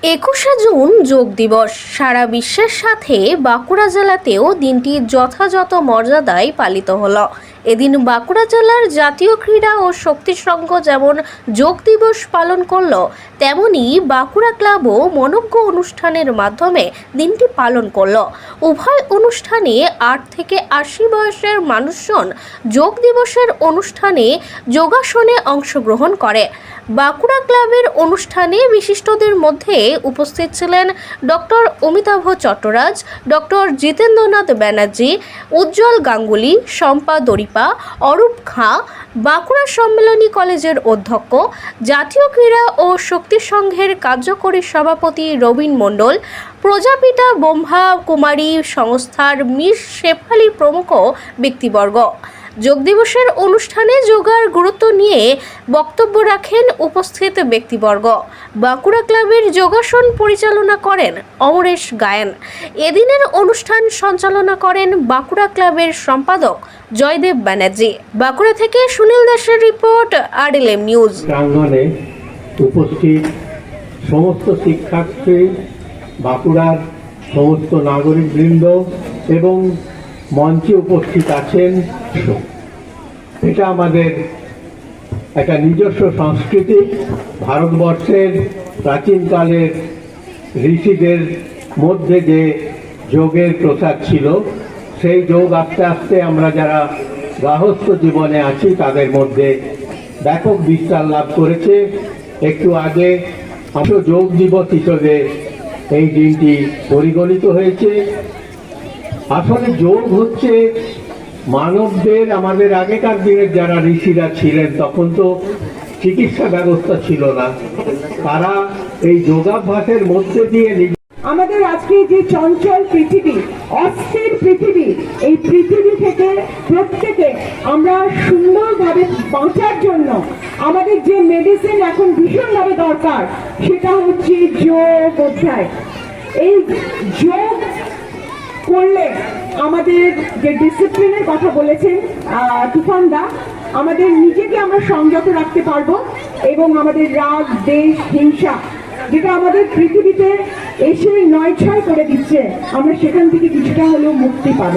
21শে June যোগ দিবস সারা বিশ্বের সাথে বাঁকুড়া জেলাতেও দিনটি যথাযথ মর্যাদায় পালিত হলো। এদিন বাঁকুড়া জেলার জাতীয় ক্রীড়া ও শক্তি সংঘ যেমন যোগ দিবস পালন করলো, তেমনি বাঁকুড়া ক্লাবও মনোজ্ঞ অনুষ্ঠানের মাধ্যমে দিনটি পালন করলো। উভয় অনুষ্ঠানে 8 থেকে 80 বয়সের মানুষজন যোগ দিবসের অনুষ্ঠানে যোগাসনে অংশগ্রহণ করে। বাঁকুড়া ক্লাবের অনুষ্ঠানে বিশিষ্টদের মধ্যে উপস্থিত ছিলেন ডক্টর অমিতাভ চট্টরাজ, ডক্টর জিতেন্দ্রনাথ ব্যানার্জি, উজ্জ্বল গাঙ্গুলি, শম্পা দরিপা, অরূপ খাঁ, বাঁকুড়া সম্মেলনী কলেজের অধ্যক্ষ, জাতীয় ক্রীড়া ও শক্তি সংঘের কার্যকরী সভাপতি রবীন মণ্ডল, প্রজাপিতা ব্রহ্মা কুমারী সংস্থার মিস শেফালি প্রমুখ ব্যক্তিবর্গ। যোগ দিবসের অনুষ্ঠানে যোগার গুরুত্ব নিয়ে বক্তব্য রাখেন উপস্থিত ব্যক্তিবর্গ। বাঁকুড়া ক্লাবের যোগাসন পরিচালনা করেন অমরেশ গায়েন। এদিনের অনুষ্ঠান সঞ্চালনা করেন বাঁকুড়া ক্লাবের সম্পাদক জয়দেব ব্যানার্জি। বাঁকুড়া থেকে সুনীল দাসের রিপোর্ট, RLM নিউজ। প্রাঙ্গণে উপস্থিত সমস্ত শিক্ষার্থী, বাঁকুড়ার সমস্ত নাগরিকবৃন্দ এবং মঞ্চে উপস্থিত আছেন, এটা আমাদের একটা নিজস্ব সংস্কৃতি। ভারতবর্ষের প্রাচীনকালের ঋষিদের মধ্যে যে যোগের প্রসার ছিল, সেই যোগ আস্তে আস্তে আমরা যারা গার্হস্থ্য জীবনে আছি তাদের মধ্যে ব্যাপক বিস্তার লাভ করেছে। একটু আগে যোগ দিবস হিসেবে এই দিনটি পরিগণিত হয়েছে। আসলে যোগ হচ্ছে মানবদের, আমাদের আগেকার দিনের যারা ঋষিরা ছিলেন তখন তো চিকিৎসা ব্যবস্থা ছিল না, তারা এই যোগাভ্যাসের মধ্যে দিয়ে আমাদের আজকে যে চঞ্চল পৃথিবী, অস্থির পৃথিবী, এই পৃথিবী থেকে প্রত্যেকে আমরা সুন্দরভাবে বাঁচার জন্য আমাদের যে মেডিসিন এখন ভীষণভাবে দরকার, সেটা হচ্ছে যোগ অধ্যায়। এই যোগ করলে আমাদের যে ডিসিপ্লিনের কথা বলেছেন তুফানদা, আমাদের নিজেকে আমরা সংযত রাখতে পারবো এবং আমাদের রাগ, দেশ, হিংসা যেটা আমাদের পৃথিবীতে এসে নয় ছয় করে দিচ্ছে, আমরা সেখান থেকে কিছুটা হলেও মুক্তি পাবো।